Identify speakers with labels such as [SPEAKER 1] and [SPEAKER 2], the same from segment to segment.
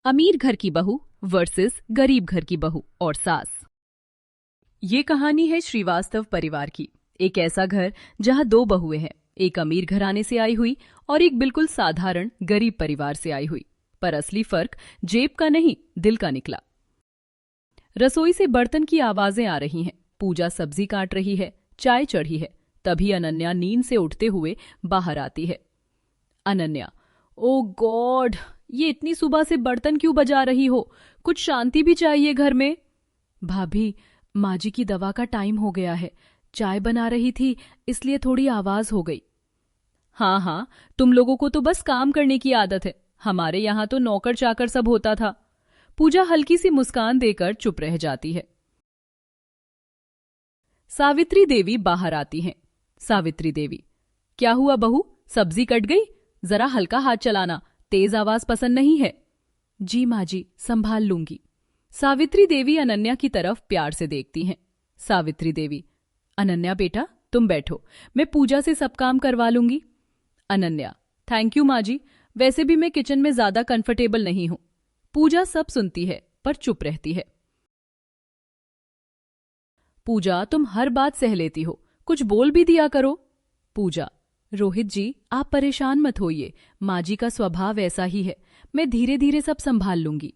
[SPEAKER 1] अमीर घर की बहू वर्सेस गरीब घर की बहू और सास। ये कहानी है श्रीवास्तव परिवार की। एक ऐसा घर जहां दो बहुएं हैं, एक अमीर घराने से आई हुई और एक बिल्कुल साधारण गरीब परिवार से आई हुई। पर असली फर्क जेब का नहीं, दिल का निकला। रसोई से बर्तन की आवाजें आ रही हैं। पूजा सब्जी काट रही है, चाय चढ़ी है। तभी अनन्या नींद से उठते हुए बाहर आती है। अनन्या, ओ गॉड, ये इतनी सुबह से बर्तन क्यों बजा रही हो? कुछ शांति भी चाहिए घर में। भाभी, माँ जी की दवा का टाइम हो गया है। चाय बना रही थी इसलिए थोड़ी आवाज हो गई। हाँ हाँ, तुम लोगों को तो बस काम करने की आदत है। हमारे यहाँ तो नौकर चाकर सब होता था। पूजा हल्की सी मुस्कान देकर चुप रह जाती है। सावित्री देवी बाहर आती हैं। सावित्री देवी, क्या हुआ बहू, सब्जी कट गई? जरा हल्का हाथ चलाना, तेज आवाज पसंद नहीं है। जी माँ जी, संभाल लूंगी। सावित्री देवी अनन्या की तरफ प्यार से देखती हैं। सावित्री देवी, अनन्या बेटा तुम बैठो, मैं पूजा से सब काम करवा लूंगी। अनन्या, थैंक यू माँ जी, वैसे भी मैं किचन में ज्यादा कंफर्टेबल नहीं हूं। पूजा सब सुनती है पर चुप रहती है। पूजा, तुम हर बात सह लेती हो, कुछ बोल भी दिया करो। पूजा, रोहित जी आप परेशान मत होइए, माँ जी का स्वभाव ऐसा ही है, मैं धीरे धीरे सब संभाल लूंगी।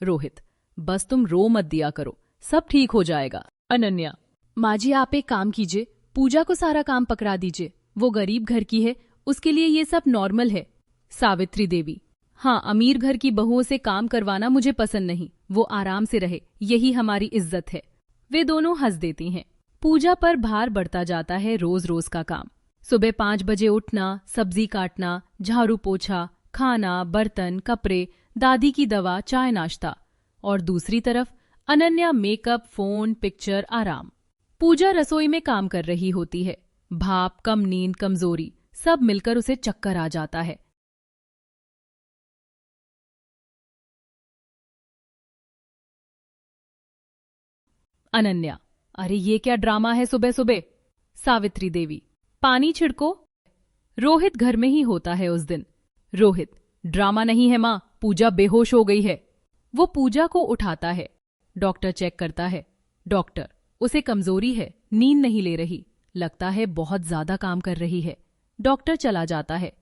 [SPEAKER 1] रोहित, बस तुम रो मत दिया करो, सब ठीक हो जाएगा। अनन्या, माँ जी आप एक काम कीजिए, पूजा को सारा काम पकड़ा दीजिए, वो गरीब घर की है, उसके लिए ये सब नॉर्मल है। सावित्री देवी, हाँ, अमीर घर की बहुओं से काम करवाना मुझे पसंद नहीं, वो आराम से रहे, यही हमारी इज्जत है। वे दोनों हंस देती हैं। पूजा पर भार बढ़ता जाता है रोज रोज का काम। सुबह 5 बजे उठना, सब्जी काटना, झाड़ू पोछा, खाना, बर्तन, कपड़े, दादी की दवा, चाय नाश्ता। और दूसरी तरफ अनन्या मेकअप, फोन, पिक्चर, आराम। पूजा रसोई में काम कर रही होती है। भाप, कम नींद, कमजोरी, सब मिलकर उसे चक्कर आ जाता है। अनन्या, अरे ये क्या ड्रामा है सुबह सुबह? सावित्री देवी, पानी छिड़को। रोहित घर में ही होता है उस दिन। रोहित, ड्रामा नहीं है माँ, पूजा बेहोश हो गई है। वो पूजा को उठाता है। डॉक्टर चेक करता है। डॉक्टर, उसे कमजोरी है, नींद नहीं ले रही, लगता है बहुत ज्यादा काम कर रही है। डॉक्टर चला जाता है।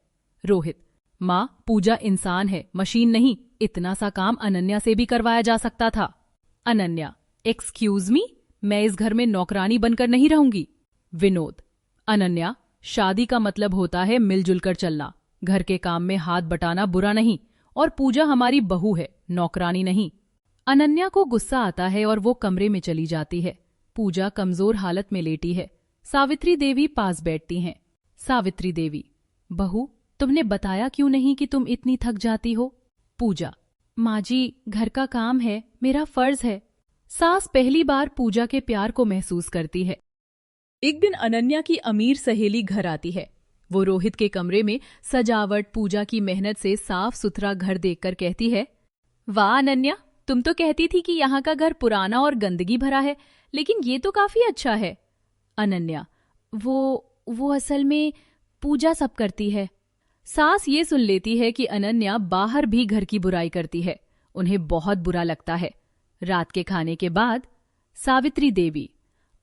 [SPEAKER 1] रोहित, माँ पूजा इंसान है, मशीन नहीं, इतना सा काम अनन्या से भी करवाया जा सकता था। अनन्या, एक्सक्यूज मी, मैं इस घर में नौकरानी बनकर नहीं रहूंगी। विनोद, अनन्या, शादी का मतलब होता है मिलजुल कर चलना, घर के काम में हाथ बटाना बुरा नहीं, और पूजा हमारी बहू है, नौकरानी नहीं। अनन्या को गुस्सा आता है और वो कमरे में चली जाती है। पूजा कमजोर हालत में लेटी है। सावित्री देवी पास बैठती हैं। सावित्री देवी, बहू तुमने बताया क्यों नहीं कि तुम इतनी थक जाती हो? पूजा, माँ जी घर का काम है, मेरा फर्ज है। सास पहली बार पूजा के प्यार को महसूस करती है। एक दिन अनन्या की अमीर सहेली घर आती है। वो रोहित के कमरे में सजावट, पूजा की मेहनत से साफ सुथरा घर देखकर कहती है, वाह अनन्या, तुम तो कहती थी कि यहाँ का घर पुराना और गंदगी भरा है, लेकिन ये तो काफी अच्छा है। अनन्या, वो असल में पूजा सब करती है। सास ये सुन लेती है कि अनन्या बाहर भी घर की बुराई करती है। उन्हें बहुत बुरा लगता है। रात के खाने के बाद सावित्री देवी,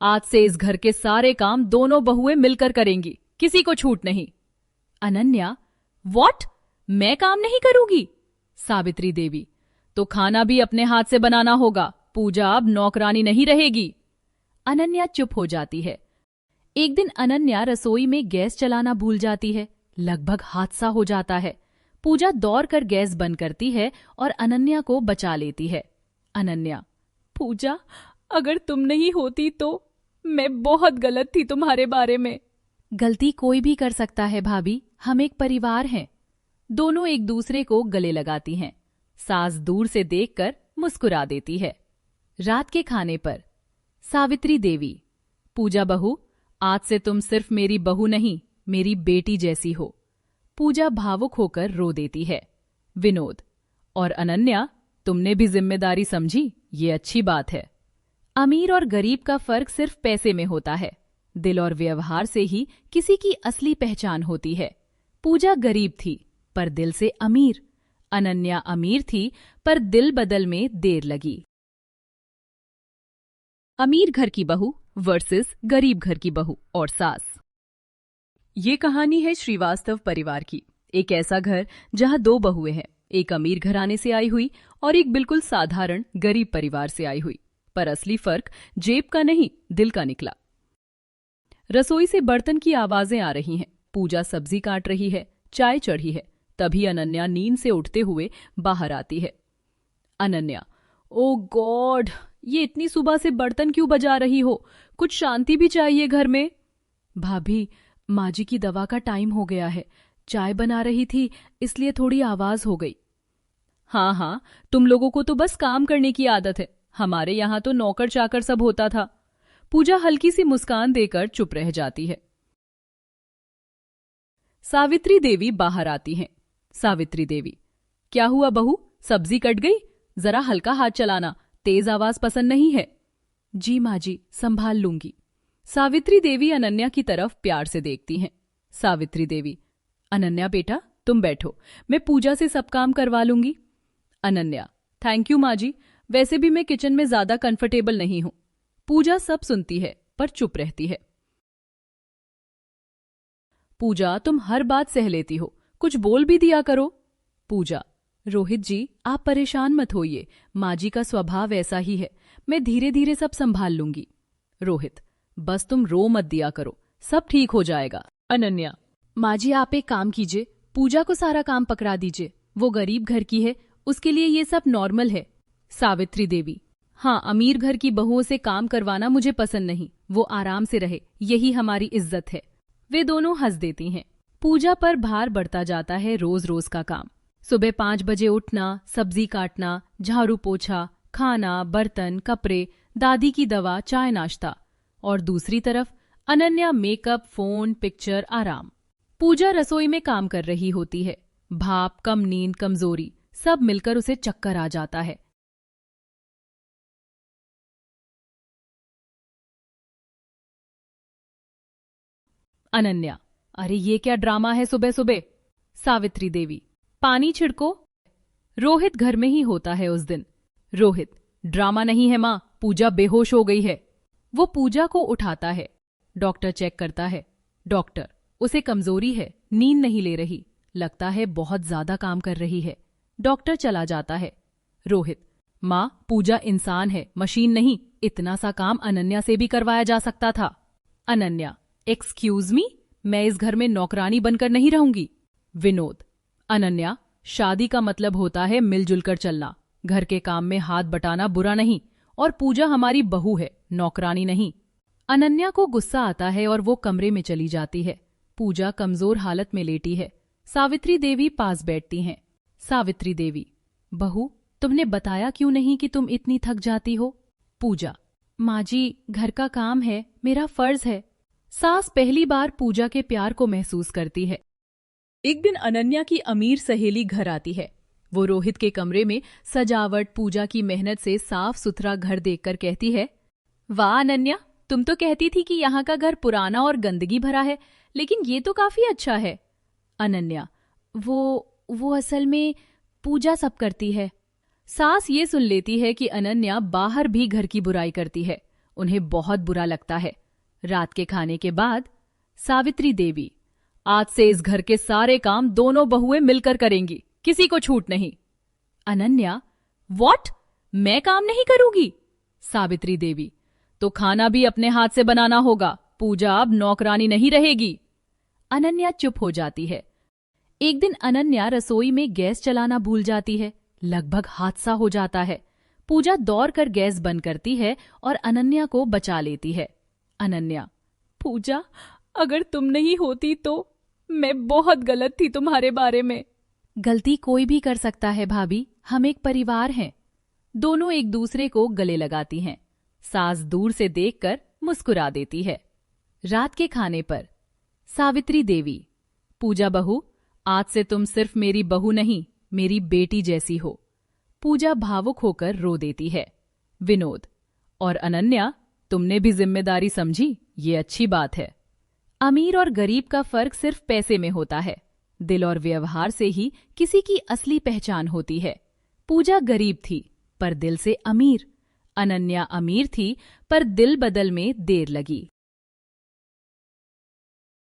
[SPEAKER 1] आज से इस घर के सारे काम दोनों बहुएं मिलकर करेंगी, किसी को छूट नहीं। अनन्या, व्हाट? मैं काम नहीं करूंगी? सावित्री देवी, तो खाना भी अपने हाथ से बनाना होगा, पूजा अब नौकरानी नहीं रहेगी। अनन्या चुप हो जाती है। एक दिन अनन्या रसोई में गैस चलाना भूल जाती है। लगभग हादसा हो जाता है। पूजा दौड़कर गैस बंद करती है और अनन्या को बचा लेती है। अनन्या, पूजा अगर तुम नहीं होती तो मैं बहुत गलत थी तुम्हारे बारे में। गलती कोई भी कर सकता है भाभी, हम एक परिवार हैं। दोनों एक दूसरे को गले लगाती हैं। सास दूर से देखकर मुस्कुरा देती है। रात के खाने पर सावित्री देवी, पूजा बहू, आज से तुम सिर्फ मेरी बहू नहीं, मेरी बेटी जैसी हो। पूजा भावुक होकर रो देती है। विनोद, और अनन्या, तुमने भी जिम्मेदारी समझी, ये अच्छी बात है। अमीर और गरीब का फर्क सिर्फ पैसे में होता है, दिल और व्यवहार से ही किसी की असली पहचान होती है। पूजा गरीब थी पर दिल से अमीर। अनन्या अमीर थी, पर दिल बदल में देर लगी। अमीर घर की बहू वर्सेस गरीब घर की बहू और सास। ये कहानी है श्रीवास्तव परिवार की। एक ऐसा घर जहां दो बहुएं हैं, एक अमीर घराने से आई हुई और एक बिल्कुल साधारण गरीब परिवार से आई हुई। पर असली फर्क जेब का नहीं, दिल का निकला। रसोई से बर्तन की आवाजें आ रही हैं। पूजा सब्जी काट रही है, चाय चढ़ी है। तभी अनन्या नींद से उठते हुए बाहर आती है। अनन्या, ओ गॉड, ये इतनी सुबह से बर्तन क्यों बजा रही हो? कुछ शांति भी चाहिए घर में। भाभी, माँ जी की दवा का टाइम हो गया है। चाय बना रही थी, इसलिए थोड़ी आवाज हो गई। हाँ हाँ, तुम लोगों को तो बस काम करने की आदत है। हमारे यहाँ तो नौकर चाकर सब होता था। पूजा हल्की सी मुस्कान देकर चुप रह जाती है। सावित्री देवी बाहर आती हैं। सावित्री देवी, क्या हुआ बहू, सब्जी कट गई? जरा हल्का हाथ चलाना, तेज आवाज पसंद नहीं है। जी माँ जी, संभाल लूंगी। सावित्री देवी अनन्या की तरफ प्यार से देखती हैं। सावित्री देवी, अनन्या बेटा तुम बैठो, मैं पूजा से सब काम करवा लूंगी। अनन्या, थैंक यू माँ जी, वैसे भी मैं किचन में ज्यादा कंफर्टेबल नहीं हूं। पूजा सब सुनती है पर चुप रहती है। पूजा, तुम हर बात सह लेती हो, कुछ बोल भी दिया करो। पूजा, रोहित जी आप परेशान मत होइए, माँ जी का स्वभाव ऐसा ही है, मैं धीरे धीरे सब संभाल लूंगी। रोहित, बस तुम रो मत दिया करो, सब ठीक हो जाएगा। अनन्या, माँ जी आप एक काम कीजिए, पूजा को सारा काम पकड़ा दीजिए, वो गरीब घर की है, उसके लिए ये सब नॉर्मल है। सावित्री देवी, हाँ, अमीर घर की बहुओं से काम करवाना मुझे पसंद नहीं, वो आराम से रहे, यही हमारी इज्जत है। वे दोनों हंस देती हैं। पूजा पर भार बढ़ता जाता है रोज रोज का काम। सुबह 5 बजे उठना, सब्जी काटना, झाड़ू पोछा, खाना, बर्तन, कपड़े, दादी की दवा, चाय नाश्ता। और दूसरी तरफ अनन्या मेकअप, फोन, पिक्चर, आराम। पूजा रसोई में काम कर रही होती है। भाप, कम नींद, कमजोरी, सब मिलकर उसे चक्कर आ जाता है। अनन्या, अरे ये क्या ड्रामा है सुबह सुबह? सावित्री देवी, पानी छिड़को। रोहित घर में ही होता है उस दिन। रोहित, ड्रामा नहीं है माँ, पूजा बेहोश हो गई है। वो पूजा को उठाता है। डॉक्टर चेक करता है। डॉक्टर, उसे कमजोरी है, नींद नहीं ले रही, लगता है बहुत ज्यादा काम कर रही है। डॉक्टर चला जाता है। रोहित, माँ पूजा इंसान है, मशीन नहीं, इतना सा काम अनन्या से भी करवाया जा सकता था। अनन्या, एक्सक्यूज मी, मैं इस घर में नौकरानी बनकर नहीं रहूंगी। विनोद, अनन्या, शादी का मतलब होता है मिलजुल कर चलना, घर के काम में हाथ बटाना बुरा नहीं, और पूजा हमारी बहू है, नौकरानी नहीं। अनन्या को गुस्सा आता है और वो कमरे में चली जाती है। पूजा कमजोर हालत में लेटी है। सावित्री देवी पास बैठती हैं। सावित्री देवी, बहू तुमने बताया क्यों नहीं कि तुम इतनी थक जाती हो? पूजा, माँ जी घर का काम है, मेरा फर्ज है। सास पहली बार पूजा के प्यार को महसूस करती है। एक दिन अनन्या की अमीर सहेली घर आती है। वो रोहित के कमरे में सजावट, पूजा की मेहनत से साफ सुथरा घर देखकर कहती है, वाह अनन्या, तुम तो कहती थी कि यहाँ का घर पुराना और गंदगी भरा है, लेकिन ये तो काफी अच्छा है। अनन्या, वो असल में पूजा सब करती है। सास ये सुन लेती है कि अनन्या बाहर भी घर की बुराई करती है। उन्हें बहुत बुरा लगता है। रात के खाने के बाद सावित्री देवी, आज से इस घर के सारे काम दोनों बहुएं मिलकर करेंगी, किसी को छूट नहीं। अनन्या, व्हाट? मैं काम नहीं करूंगी? सावित्री देवी, तो खाना भी अपने हाथ से बनाना होगा, पूजा अब नौकरानी नहीं रहेगी। अनन्या चुप हो जाती है। एक दिन अनन्या रसोई में गैस चलाना भूल जाती है। लगभग हादसा हो जाता है। पूजा दौड़कर गैस बंद करती है और अनन्या को बचा लेती है। अनन्या, पूजा अगर तुम नहीं होती तो मैं बहुत गलत थी तुम्हारे बारे में। गलती कोई भी कर सकता है भाभी, हम एक परिवार हैं। दोनों एक दूसरे को गले लगाती हैं। सास दूर से देखकर मुस्कुरा देती है। रात के खाने पर सावित्री देवी, पूजा बहू, आज से तुम सिर्फ मेरी बहू नहीं, मेरी बेटी जैसी हो। पूजा भावुक होकर रो देती है। विनोद, और अनन्या, तुमने भी जिम्मेदारी समझी, ये अच्छी बात है। अमीर और गरीब का फर्क सिर्फ पैसे में होता है। दिल और व्यवहार से ही किसी की असली पहचान होती है। पूजा गरीब थी पर दिल से अमीर, अनन्या अमीर थी पर दिल बदल में देर लगी।